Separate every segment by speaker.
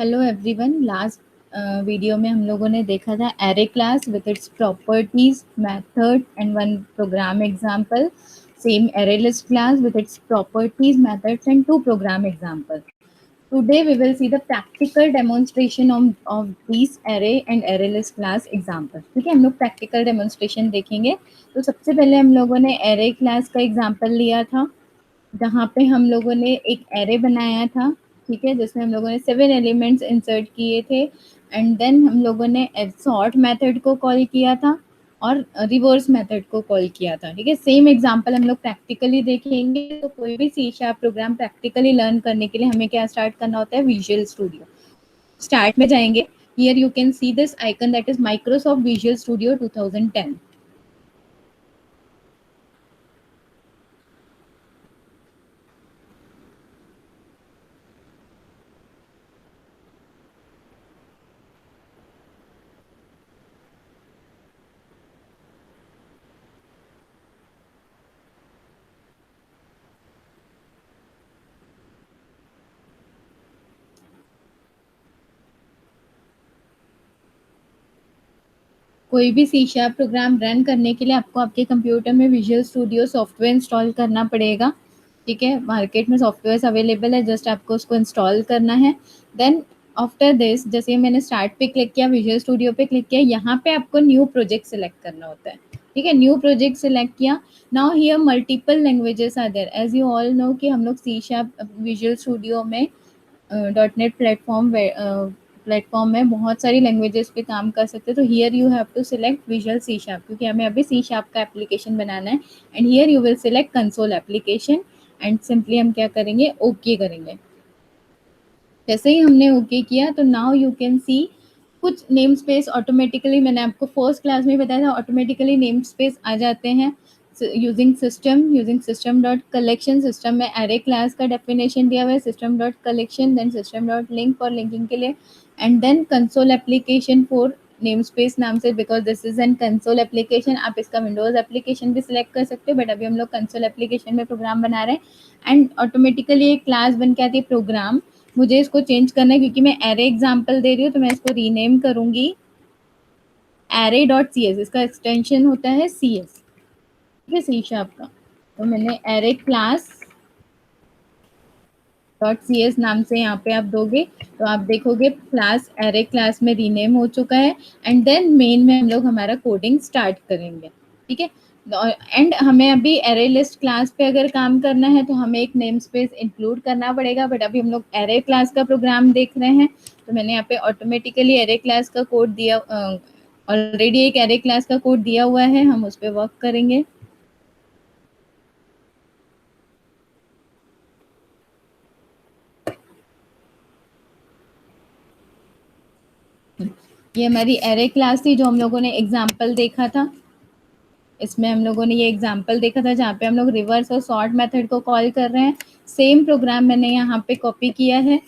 Speaker 1: Hello everyone. Last video में हम लोगों ने देखा था array class with its properties, method and one program example. Same array list class with its properties, methods and two program example. Today we will see the practical demonstration of these array and array list class examples. ठीक है, हम लोग practical demonstration देखेंगे. तो सबसे पहले हम लोगों ने array class का example लिया था, जहाँ पे हम लोगों ने एक एरे बनाया था. ठीक है, जिसमें हम लोगों ने 7 एलिमेंट्स इंसर्ट किए थे एंड देन हम लोगों ने सॉर्ट मेथड को कॉल किया था और रिवर्स मेथड को कॉल किया था. ठीक है, सेम एग्जांपल हम लोग प्रैक्टिकली देखेंगे. तो कोई भी C sharp program practically learn करने के लिए हमें क्या स्टार्ट करना होता है? Visual studio. स्टार्ट में जाएंगे. Here you can see this icon, that is Microsoft visual studio 2010. कोई भी सी शार्प प्रोग्राम रन करने के लिए आपको आपके कंप्यूटर में विजुअल स्टूडियो सॉफ्टवेयर इंस्टॉल करना पड़ेगा. ठीक है, मार्केट में सॉफ्टवेयर अवेलेबल है, जस्ट आपको उसको इंस्टॉल करना है. देन आफ्टर दिस, जैसे मैंने स्टार्ट पे क्लिक किया, विजुअल स्टूडियो पे क्लिक किया, यहाँ पे आपको न्यू प्रोजेक्ट सेलेक्ट करना होता है. ठीक है, न्यू प्रोजेक्ट सेलेक्ट किया. Now here multiple languages are there. As you all know कि हम लोग सी शार्प विजुअल स्टूडियो में डॉट नेट प्लेटफॉर्म में बहुत सारी लैंग्वेजेस पे काम कर सकते हैं. तो here you have to select visual C sharp, क्योंकि हमें अभी सी शार्प का एप्लीकेशन बनाना है. And here you will select console application and simply हम क्या करेंगे? ओके करेंगे. जैसे ही हमने ओके किया तो नाउ यू कैन सी कुछ नेम स्पेस ऑटोमेटिकली, मैंने आपको फर्स्ट क्लास में बताया था, ऑटोमेटिकली नेम स्पेस आ जाते हैं using system dot collection. System में एरे क्लास का डेफिनेशन दिया हुआ है, system dot collection, then system dot link for linking के लिए, and then console application for name space नाम से, because this is an console application. आप इसका विंडोज एप्लीकेशन भी सिलेक्ट कर सकते हो, बट अभी हम लोग कंसोल एप्लीकेशन में प्रोग्राम बना रहे हैं. एंड ऑटोमेटिकली एक क्लास बन के आती है प्रोग्राम. मुझे इसको चेंज करना है क्योंकि मैं एरे एग्जाम्पल दे रही हूँ, तो मैं इसको रीनेम करूंगी एरे डॉट सी एस. इसका एक्सटेंशन होता है सी एस. ठीक है, सी शार्प का. तो मैंने array class dot C S नाम से यहाँ पे आप दोगे तो आप देखोगे क्लास एरे क्लास में रीनेम हो चुका है. एंड देन मेन में हम लोग हमारा कोडिंग स्टार्ट करेंगे. ठीक है, एंड हमें अभी एरे लिस्ट क्लास पे अगर काम करना है तो हमें एक नेम स्पेस इंक्लूड करना पड़ेगा, बट अभी हम लोग एरे क्लास का प्रोग्राम देख रहे हैं. तो मैंने यहाँ पे ऑटोमेटिकली एरे क्लास का कोड दिया, ऑलरेडी एक एरे क्लास का कोड दिया हुआ है, हम उस पर वर्क करेंगे. ये हमारी एरे क्लास थी जो हम लोगों ने एग्जाम्पल देखा था. इसमें हम लोगों ने ये एग्जाम्पल देखा था जहाँ पे हम लोग रिवर्स और सॉर्ट मेथड को कॉल कर रहे हैं. सेम प्रोग्राम मैंने यहाँ पे कॉपी किया है.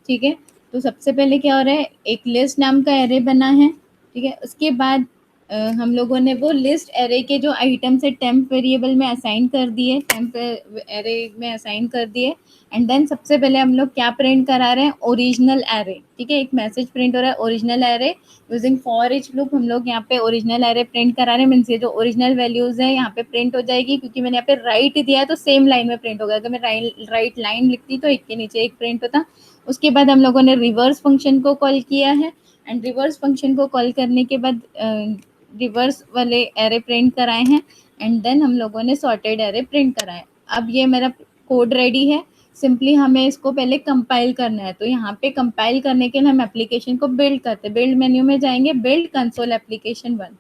Speaker 1: ठीक है, तो सबसे पहले क्या हो रहा है, एक लिस्ट नाम का एरे बना है. ठीक है, उसके बाद हम लोगों ने वो लिस्ट एरे के जो आइटम्स है टेम्प वेरिएबल में असाइन कर दिए, टेम्प एरे में असाइन कर दिए. एंड देन सबसे पहले हम लोग क्या प्रिंट करा रहे हैं? Original array. ठीक है, एक मैसेज प्रिंट हो रहा है original array. Using for each loop हम लोग यहाँ पे ओरिजिनल एरे प्रिंट करा रहे हैं. मीन्स ये जो ओरिजिनल वैल्यूज है यहाँ पे प्रिंट हो जाएगी, क्योंकि मैंने यहाँ पे राइट दिया है तो सेम लाइन में प्रिंट होगा. अगर मैं राइट लाइन लिखती तो एक के नीचे एक प्रिंट होता. उसके बाद हम लोगों ने रिवर्स फंक्शन को कॉल किया है. एंड रिवर्स फंक्शन को कॉल करने के बाद रिवर्स वाले एरे प्रिंट कराए हैं. एंड देन हम लोगों ने सॉर्टेड एरे प्रिंट कराए. अब ये मेरा कोड रेडी है. सिंपली हमें इसको पहले कंपाइल करना है. तो यहाँ पे कंपाइल करने के लिए हम एप्लीकेशन को बिल्ड करते हैं. बिल्ड मेन्यू में जाएंगे, बिल्ड कंसोल एप्लीकेशन 1.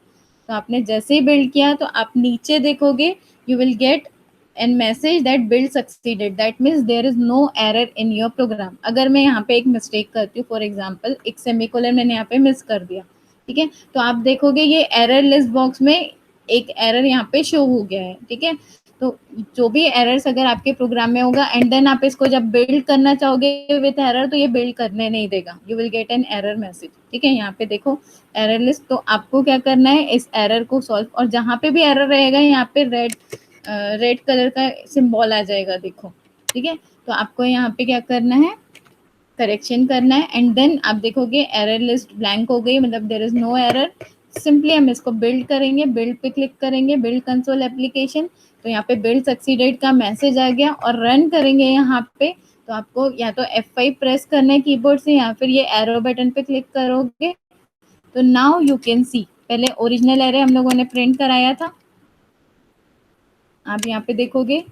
Speaker 1: तो आपने जैसे ही बिल्ड किया तो आप नीचे देखोगे, you will get an message that build succeeded. That means there is no error in your program. अगर मैं यहाँ पे एक मिस्टेक करती हूँ, फॉर एग्जाम्पल एक सेमीकोलन मैंने यहाँ पे मिस कर दिया, ठीक है, तो आप देखोगे ये एरर लिस्ट बॉक्स में एक एरर यहाँ पे शो हो गया है. ठीक है, तो जो भी एरर्स अगर आपके प्रोग्राम में होगा एंड देन आप इसको जब बिल्ड करना चाहोगे विथ एरर तो ये बिल्ड करने नहीं देगा. You will get an error message. ठीक है, यहाँ पे देखो एरर लिस्ट. तो आपको क्या करना है, इस एरर को सॉल्व, और जहाँ पे भी एरर रहेगा यहाँ पे रेड कलर का सिंबल आ जाएगा, देखो. ठीक है, तो आपको यहाँ पे क्या करना है, करेक्शन करना है एंड देन आप देखोगे एरर लिस्ट ब्लैंक हो गई, मतलब there is no error. Simply हम इसको बिल्ड करेंगे, बिल्ड पे क्लिक करेंगे, बिल्ड कंसोल एप्लीकेशन, तो यहाँ पे बिल्ड सक्सीडेड का मैसेज आ गया और रन करेंगे यहाँ पे। तो आपको या तो F5 प्रेस करना है कीबोर्ड से या फिर ये एरो बटन पे क्लिक करोगे तो नाउ यू कैन सी, पहले ओरिजिनल एरे हम लोगों ने प्रिंट कराया था, आप यहाँ पे देखोगे।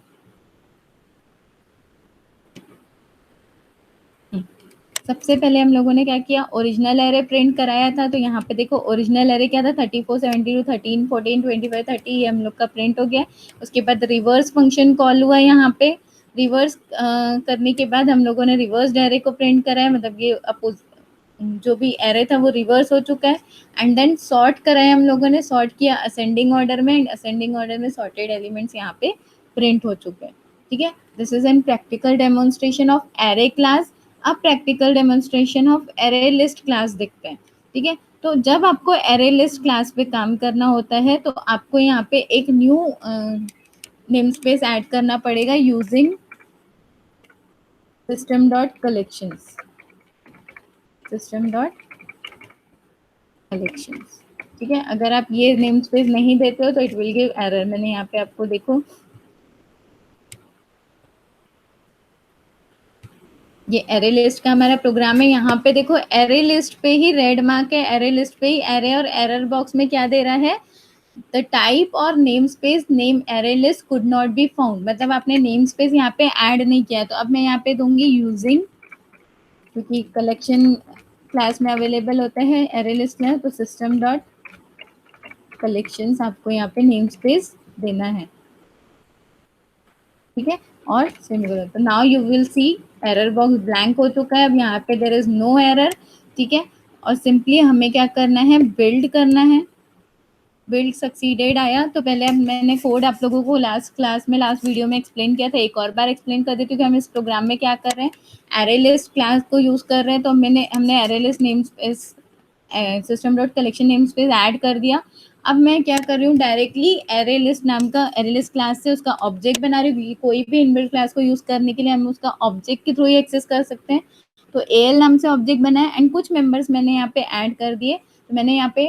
Speaker 1: सबसे पहले हम लोगों ने क्या किया, ओरिजिनल एरे प्रिंट कराया था, तो यहाँ पे देखो ओरिजिनल एरे क्या था 34 72 13 14 25 30, ये हम लोग का प्रिंट हो गया। उसके बाद रिवर्स फंक्शन कॉल हुआ यहाँ पे, रिवर्स करने के बाद हम लोगों ने रिवर्स एरे को प्रिंट कराया, मतलब ये अपोज जो भी एरे था वो रिवर्स हो चुका है। एंड देन सॉर्ट कराया हम लोगों ने, सॉर्ट किया असेंडिंग ऑर्डर में, एंड असेंडिंग ऑर्डर में सॉर्टेड एलिमेंट्स यहाँ पे प्रिंट हो चुके हैं। ठीक है, this is an practical demonstration of array class. अब practical demonstration of array list class देखते हैं। ठीक है, तो जब आपको एरे लिस्ट क्लास पे काम करना होता है तो आपको यहाँ पे एक न्यू नेम स्पेस ऐड करना पड़ेगा using system dot collections, system dot collections. ठीक है, अगर आप ये नेम स्पेस नहीं देते हो तो इट विल गिव एरर। मैंने यहाँ पे आपको देखो ये एरे लिस्ट का हमारा प्रोग्राम है, यहाँ पे देखो एरे लिस्ट पे ही रेड मार्क है, एरे लिस्ट पे ही एरे, और एरर बॉक्स में क्या दे रहा है, द टाइप और name space name array list could not be found, मतलब आपने नेम स्पेस यहाँ पे ऐड नहीं किया। तो अब मैं यहाँ पे दूंगी यूजिंग, क्योंकि कलेक्शन क्लास में अवेलेबल होता है एरे लिस्ट में, तो सिस्टम डॉट कलेक्शंस आपको यहाँ पे नेम स्पेस देना है। ठीक है, और सिंगल, तो now you will C error box blank हो चुका है, अब यहाँ पे देयर इज नो एरर। ठीक है, और सिंपली हमें क्या करना है, बिल्ड करना है। बिल्ड सक्सीडेड आया तो पहले अब मैंने कोड आप लोगों को लास्ट क्लास में, लास्ट वीडियो में एक्सप्लेन किया था, एक और बार एक्सप्लेन कर देती हूँ कि हम इस प्रोग्राम में क्या कर रहे हैं। एरे लिस्ट क्लास को यूज कर रहे हैं, तो हमने array list name space system dot collection name space add कर दिया। अब मैं क्या कर रही हूँ, डायरेक्टली एरे लिस्ट नाम का एरे लिस्ट क्लास से उसका ऑब्जेक्ट बना रही हूँ। कोई भी इनबिल्ट क्लास को यूज करने के लिए हम उसका ऑब्जेक्ट के थ्रू ही एक्सेस कर सकते हैं। तो एल नाम से ऑब्जेक्ट बना है एंड कुछ मेंबर्स मैंने यहाँ पे ऐड कर दिए। तो मैंने यहाँ पे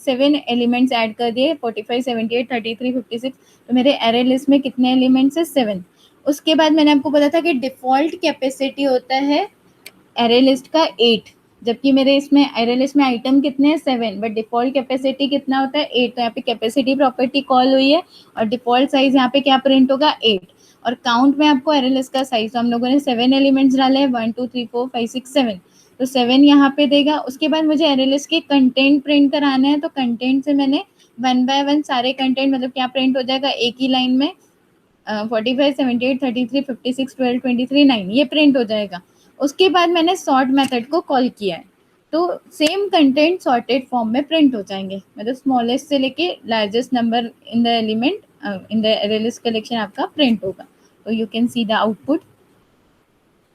Speaker 1: 7 एलिमेंट्स ऐड कर दिए, 45 78 33 56। तो मेरे एरे लिस्ट में कितने एलिमेंट्स है, 7। उसके बाद मैंने आपको बताया था कि डिफॉल्ट कैपेसिटी होता है एरे लिस्ट का 8, जबकि मेरे इसमें एरे लिस्ट में आइटम कितने हैं, 7, बट डिफॉल्ट कैपेसिटी कितना होता है, 8। तो यहाँ पे कैपेसिटी प्रॉपर्टी कॉल हुई है और डिफॉल्ट साइज यहाँ पे क्या प्रिंट होगा, 8। और काउंट में आपको एरे लिस्ट का साइज, तो हम लोगों ने 7 एलिमेंट्स डाले हैं, 1 2 3 4 5 6 7, तो 7 यहाँ पे देगा। उसके बाद मुझे एरे लिस्ट के कंटेंट प्रिंट कराना है, तो कंटेंट से मैंने 1 बाय 1 सारे कंटेंट, मतलब क्या प्रिंट हो जाएगा एक ही लाइन में, 45 78 33 56 12 23 9, ये प्रिंट हो जाएगा। उसके बाद मैंने सॉर्ट मेथड को कॉल किया है, तो सेम कंटेंट सॉर्टेड फॉर्म में प्रिंट हो जाएंगे, मतलब स्मॉलेस्ट से लेके largest number in the element in the array list collection आपका प्रिंट होगा। तो you can see the output.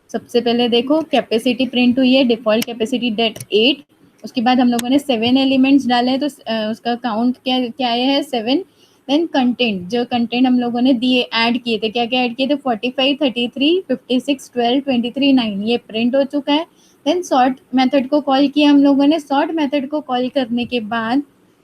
Speaker 1: सबसे पहले देखो कैपेसिटी प्रिंट हुई है, डिफॉल्ट कैपेसिटी डेट 8। उसके बाद हम लोगों ने 7 एलिमेंट्स डाले हैं, तो उसका काउंट क्या क्या आया है, 7। देन कंटेंट, जो कंटेंट हम लोगों ने दिए ऐड किए थे, क्या क्या ऐड किए थे, 45 33 56 12 23 9, ये प्रिंट हो चुका है। देन सॉर्ट मेथड को कॉल किया हम लोगों ने। सॉर्ट मेथड को कॉल करने के बाद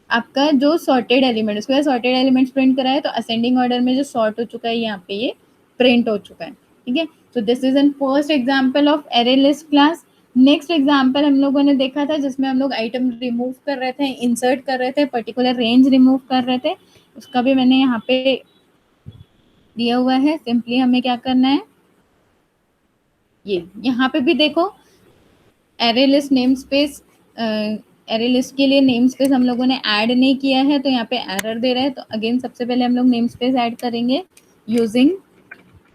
Speaker 1: आपका जो सॉर्टेड एलिमेंट, उसके बाद सॉर्टेड एलिमेंट्स प्रिंट करा है, तो असेंडिंग ऑर्डर में जो सॉर्ट हो चुका है यहाँ पे ये प्रिंट हो चुका है। ठीक है, so this is an first example of array list class. Next example हम लोगों ने देखा था जिसमें हम लोग आइटम रिमूव कर रहे थे, इंसर्ट कर रहे थे, पर्टिकुलर रेंज रिमूव कर रहे थे, उसका भी मैंने यहाँ पे दिया हुआ है। सिंपली हमें क्या करना है, ये यहाँ पे भी देखो array list name space, array list के लिए नेम स्पेस हम लोगों ने ऐड नहीं किया है, तो यहाँ पे एरर दे रहा है। तो अगेन सबसे पहले हम लोग नेम स्पेस ऐड करेंगे यूजिंग,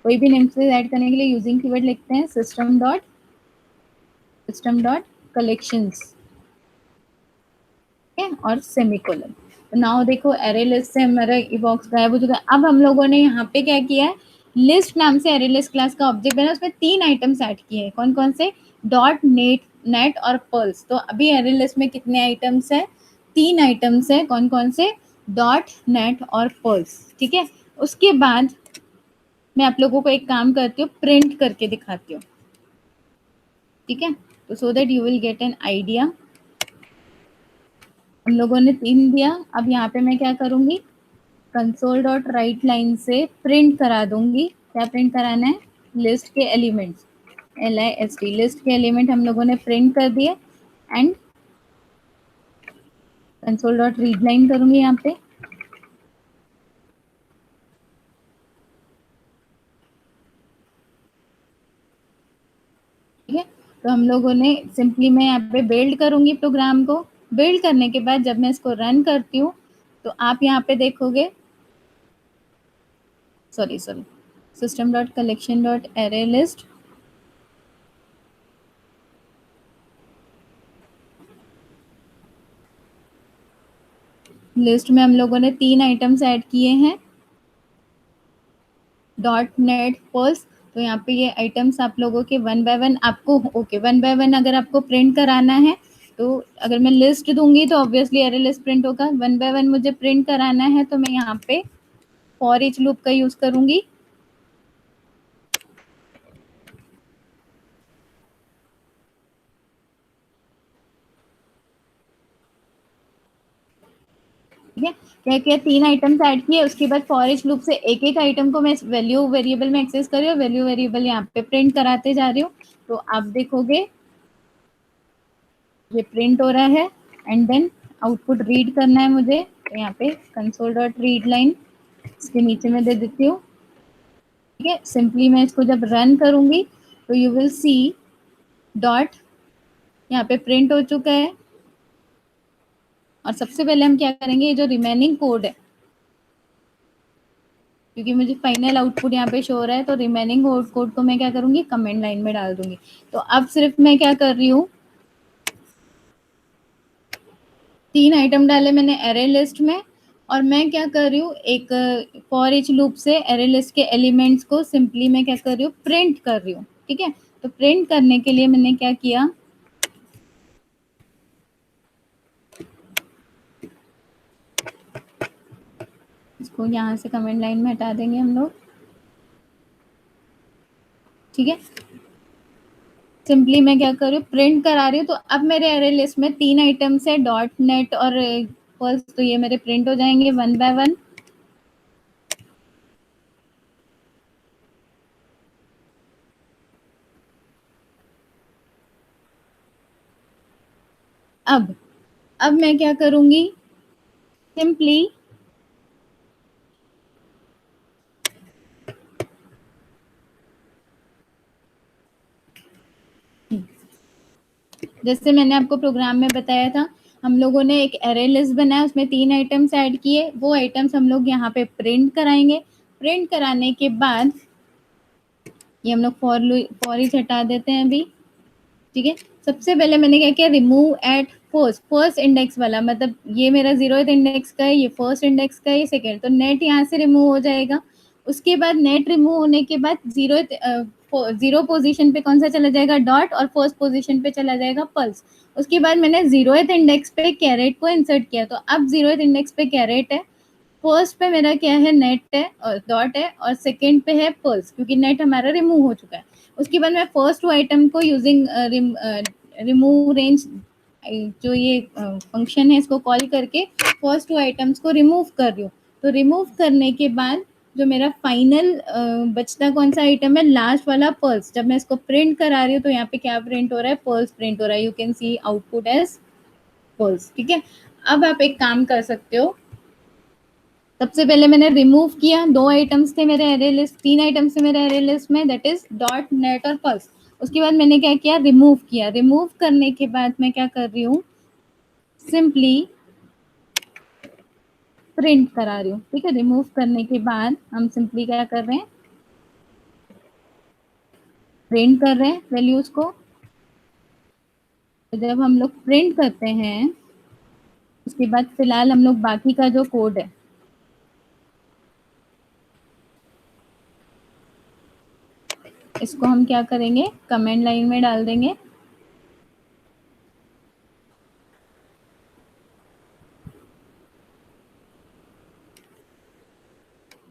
Speaker 1: कोई भी नेम स्पेस ऐड करने के लिए यूजिंग कीवर्ड लिखते हैं सिस्टम डॉट कलेक्शंस, और सेमीकोलन। तो नाउ देखो एरे लिस्ट से हमारा ये बॉक्स गायब हो चुका है। अब हम लोगों ने यहाँ पे क्या किया है, लिस्ट नाम से एरे लिस्ट क्लास का ऑब्जेक्ट बना, उसमें 3 आइटम्स ऐड किए हैं। कौन कौन से, डॉट नेट और पर्ल्स। तो अभी एरे लिस्ट में कितने आइटम्स है, 3 आइटम्स है। कौन कौन से, डॉट नेट और पर्ल्स। ठीक है, उसके बाद मैं आप लोगों को एक काम करती हूँ, प्रिंट करके दिखाती हूँ। ठीक है, तो so that you will get an idea. हम लोगों ने 3 दिया। अब यहाँ पे मैं क्या करूँगी, कंसोल डॉट राइट लाइन से प्रिंट करा दूंगी। क्या प्रिंट कराना है, लिस्ट के एलिमेंट्स, LIST, लिस्ट के एलिमेंट हम लोगों ने प्रिंट कर दिए। And console dot read line करूंगी यहाँ पे। ठीक है, तो हम लोगों ने सिंपली, मैं यहाँ पे बिल्ड करूंगी प्रोग्राम को। बिल्ड करने के बाद जब मैं इसको रन करती हूँ तो आप यहाँ पे देखोगे, sorry system dot collection dot array list, list में हम लोगों ने 3 आइटम्स ऐड किए हैं, डॉट नेट पर्ल्स। तो यहाँ पे ये आइटम्स आप लोगों के वन बाय वन आपको, ओके, वन बाय वन अगर आपको प्रिंट कराना है तो अगर मैं लिस्ट दूंगी तो ऑब्वियसली एरे लिस्ट प्रिंट होगा। वन बाय वन मुझे प्रिंट कराना है तो मैं यहाँ पे फॉर ईच लूप का यूज करूंगी। ठीक है, क्या क्या 3 आइटम्स ऐड किए, उसके बाद फॉर ईच लूप से एक एक आइटम को मैं वैल्यू वेरिएबल में एक्सेस कर रही हूँ, वैल्यू वेरिएबल यहाँ पे प्रिंट कराते जा रही हूँ। तो आप देखोगे ये प्रिंट हो रहा है। एंड देन आउटपुट रीड करना है मुझे, तो यहाँ पे कंसोल डॉट रीड लाइन इसके नीचे में दे देती हूँ। ठीक है, सिंपली मैं इसको जब रन करूंगी तो यू विल सी डॉट यहाँ पे प्रिंट हो चुका है। और सबसे पहले हम क्या करेंगे, ये जो रिमेनिंग कोड है, क्योंकि मुझे फाइनल आउटपुट यहाँ पे शो हो रहा है, तो रिमेनिंग कोड को मैं क्या करूंगी, कमेंट लाइन में डाल दूंगी। तो अब सिर्फ मैं क्या कर रही हूँ, 3 आइटम डाले मैंने एरे लिस्ट में, और मैं क्या कर रही हूँ, एक फॉर ईच लूप से एरे लिस्ट के एलिमेंट्स को सिंपली मैं क्या कर रही हूँ, प्रिंट कर रही हूँ। ठीक है, तो प्रिंट करने के लिए मैंने क्या किया, इसको यहाँ से कमेंट लाइन में हटा देंगे हम लोग। ठीक है, सिंपली मैं क्या कर रही हूँ, प्रिंट करा रही हूँ। तो अब मेरे एरे लिस्ट में 3 आइटम्स है, डॉट नेट और पर्ल्स, तो ये मेरे प्रिंट हो जाएंगे वन बाय वन। अब मैं क्या करूंगी, सिंपली जैसे मैंने आपको प्रोग्राम में बताया था, हम लोगों ने एक एरे लिस्ट बनाया, उसमें 3 आइटम्स ऐड किए, वो आइटम्स हम लोग यहाँ पे प्रिंट कराएंगे। प्रिंट कराने के बाद ये हम लोग फॉर ईच हटा देते हैं अभी। ठीक है, सबसे पहले मैंने क्या किया, रिमूव एट फर्स्ट इंडेक्स वाला, मतलब ये मेरा 0th इंडेक्स का है, ये फर्स्ट इंडेक्स का है, ये सेकेंड, तो नेट यहाँ से रिमूव हो जाएगा। उसके बाद नेट रिमूव होने के बाद जीरो पोजीशन पे कौन सा चला जाएगा, डॉट, और फर्स्ट पोजीशन पे चला जाएगा पल्स। उसके बाद मैंने 0th इंडेक्स पे कैरेट को इंसर्ट किया, तो अब 0th इंडेक्स पे कैरेट है, फर्स्ट पे मेरा क्या है, नेट है और डॉट है, और सेकंड पे है पल्स, क्योंकि नेट हमारा रिमूव हो चुका है। उसके बाद मैं फर्स्ट टू आइटम को यूजिंग रिमूव रेंज, जो ये फंक्शन है, इसको कॉल करके फर्स्ट टू आइटम्स को रिमूव कर रही हूँ। तो रिमूव करने के बाद जो मेरा फाइनल बचता कौन सा आइटम है, लास्ट वाला पल्स। जब मैं इसको प्रिंट करा रही हूँ तो यहाँ पे क्या प्रिंट हो रहा है, पल्स प्रिंट हो रहा है। You can see output as plus. ठीक है, अब आप एक काम कर सकते हो, सबसे पहले मैंने रिमूव किया, 2 आइटम्स थे मेरे एरे लिस्ट, 3 आइटम्स थे मेरे एरे लिस्ट में, दैट इज डॉट नेट और पल्स। उसके बाद मैंने क्या किया, रिमूव किया। रिमूव करने के बाद मैं क्या कर रही हूँ, सिंपली प्रिंट करा रही हूँ। ठीक है, रिमूव करने के बाद हम सिंपली क्या कर रहे हैं, प्रिंट कर रहे हैं वैल्यूज को। तो जब हम लोग प्रिंट करते हैं, उसके बाद फिलहाल हम लोग बाकी का जो कोड है, इसको हम क्या करेंगे, कमेंट लाइन में डाल देंगे।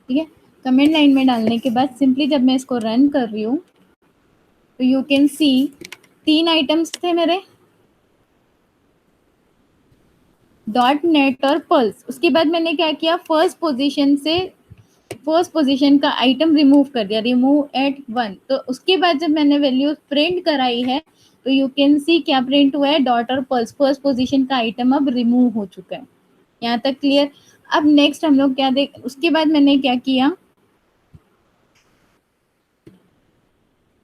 Speaker 1: ठीक है, कमेंट लाइन में डालने के बाद सिंपली जब मैं इसको रन कर रही हूँ तो यू कैन सी 3 आइटम्स थे मेरे, डॉट नेट और पल्स। उसके बाद मैंने क्या किया, फर्स्ट पोजीशन का आइटम रिमूव कर दिया, रिमूव एट 1। तो उसके बाद जब मैंने वैल्यू प्रिंट कराई है तो यू कैन सी क्या प्रिंट हुआ है, डॉट और पल्स, फर्स्ट पोजीशन का आइटम अब रिमूव हो चुका है। यहाँ तक क्लियर। अब नेक्स्ट हम लोग क्या देख, उसके बाद मैंने क्या किया,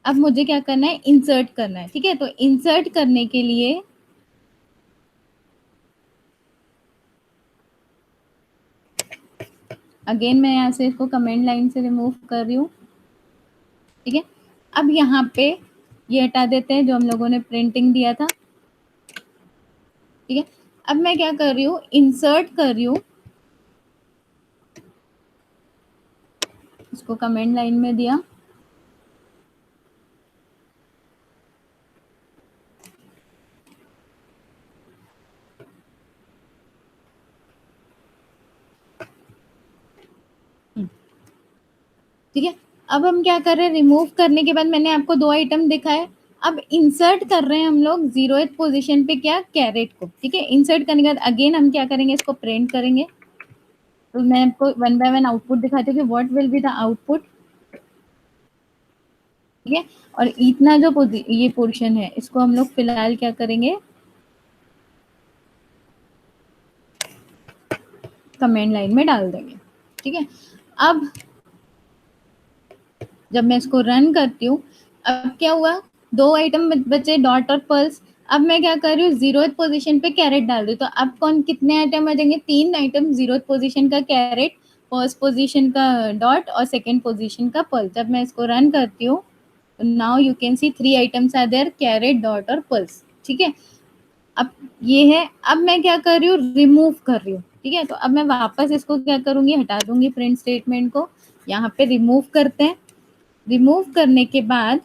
Speaker 1: अब मुझे क्या करना है, इंसर्ट करना है। ठीक है, तो इंसर्ट करने के लिए अगेन मैं यहाँ से इसको कमेंट लाइन से रिमूव कर रही हूँ। ठीक है, अब यहाँ पे ये हटा देते हैं जो हम लोगों ने प्रिंटिंग दिया था। ठीक है, अब मैं क्या कर रही हूँ, इंसर्ट कर रही हूँ, इसको कमेंट लाइन में दिया। ठीक है, अब हम क्या कर रहे हैं, रिमूव करने के बाद मैंने आपको 2 आइटम दिखाए। अब इंसर्ट कर रहे हैं हम लोग 0th पोजीशन पे क्या, कैरेट को। ठीक है, इंसर्ट करने के बाद अगेन हम क्या करेंगे, इसको प्रिंट करेंगे। तो मैं आपको वन बाय वन आउटपुट दिखाती हूँ कि what will be the output. ठीक है, और इतना जो ये पोर्शन है इसको हम लोग फिलहाल क्या करेंगे, कमेंट लाइन में डाल देंगे। ठीक है, अब जब मैं इसको रन करती हूँ, अब क्या हुआ, 2 आइटम बचे, डॉट और पल्स। अब मैं क्या कर रही हूँ, 0th पोजीशन पे कैरेट डाल रही हूँ। तो अब कौन कितने आइटम आ जाएंगे, 3 आइटम, 0th पोजीशन का कैरेट, फर्स्ट पोजीशन का डॉट और सेकंड पोजीशन का पल्स। जब मैं इसको रन करती हूँ, now you can see 3 items are there, caret, dot और पल्स। ठीक है, अब ये है। अब मैं क्या कर रही हूँ, रिमूव कर रही हूँ। ठीक है, तो अब मैं वापस इसको क्या करूंगी, हटा दूंगी प्रिंट स्टेटमेंट को। यहाँ पे रिमूव करते हैं। रिमूव करने के बाद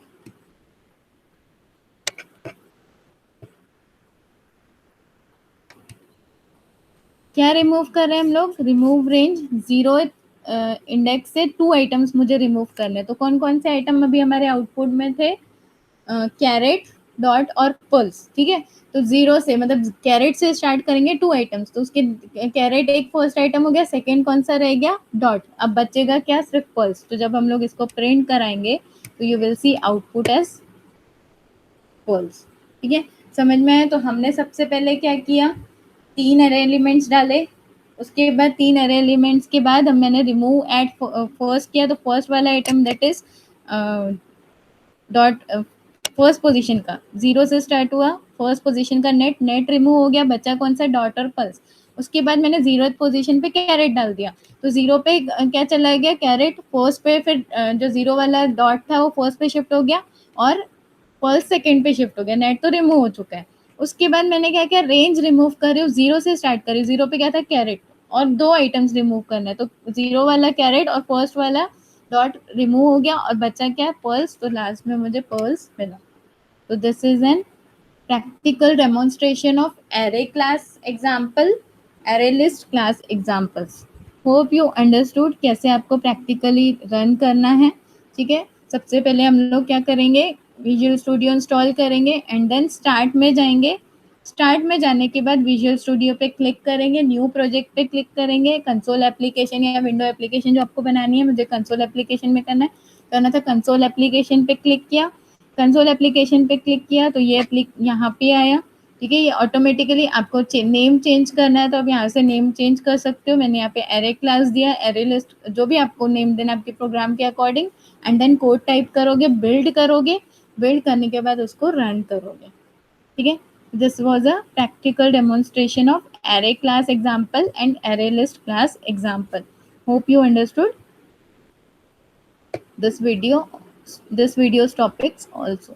Speaker 1: क्या रिमूव कर रहे हैं हम लोग, रिमूव रेंज, 0 इंडेक्स से 2 आइटम्स मुझे रिमूव करने। तो कौन कौन से आइटम अभी हमारे आउटपुट में थे, कैरेट, डॉट और पल्स। ठीक है, तो 0 से मतलब कैरेट से स्टार्ट करेंगे 2 आइटम्स, तो उसके कैरेट एक फर्स्ट आइटम हो गया, सेकंड कौन सा रह गया, डॉट। अब बचेगा क्या, सिर्फ पल्स। तो जब हम लोग इसको प्रिंट कराएंगे तो you will see output as plus. ठीक है, समझ में आया। तो हमने सबसे पहले क्या किया, 3 अरे एलिमेंट्स डाले। उसके बाद 3 अरे एलिमेंट्स के बाद हम मैंने रिमूव एट फर्स्ट किया। तो फर्स्ट वाला item that is dot, first position का 0 से स्टार्ट हुआ, फर्स्ट पोजीशन का नेट, नेट रिमूव हो गया, बचा कौन सा, डॉट और पल्स। उसके बाद मैंने 0th पोजीशन पे कैरेट डाल दिया। तो 0 पे क्या चला गया, कैरेट फर्स्ट पे, फिर जो 0 वाला डॉट था वो फर्स्ट पे शिफ्ट हो गया और पल्स सेकंड पे शिफ्ट हो गया, नेट तो रिमूव हो चुका है। उसके बाद मैंने क्या किया, रेंज रिमूव कर रही हूँ, 0 से स्टार्ट करी, 0 पे क्या था, कैरेट, और 2 आइटम्स रिमूव करना है। तो 0 वाला कैरेट और फर्स्ट वाला डॉट रिमूव हो गया और बचा क्या, पर्ल्स। तो लास्ट में मुझे पर्ल्स मिला। तो this is N practical demonstration of array class example, array list class examples. Hope you understood कैसे आपको प्रैक्टिकली रन करना है। ठीक है, सबसे पहले हम लोग क्या करेंगे, विजुअल स्टूडियो इंस्टॉल करेंगे एंड देन स्टार्ट में जाएंगे। स्टार्ट में जाने के बाद विजुअल स्टूडियो पे क्लिक करेंगे, न्यू प्रोजेक्ट पे क्लिक करेंगे, कंसोल एप्लीकेशन या विंडो एप्लीकेशन जो आपको बनानी है, मुझे कंसोल एप्लीकेशन में करना था। कंसोल एप्लीकेशन पे क्लिक किया, कंसोल एप्लीकेशन पे क्लिक किया तो ये यहाँ पे आया। ठीक है, ये ऑटोमेटिकली आपको नेम चेंज करना है तो आप यहाँ से नेम चेंज कर सकते हो। मैंने यहाँ पे एरे क्लास दिया, एरे लिस्ट, जो भी आपको नेम देना आपके प्रोग्राम के according. And then code type करोगे, बिल्ड करोगे, बिल्ड करने के बाद उसको रन करोगे। ठीक है, this was a practical demonstration of array class example and array list class example. Hope you understood this video's topics also.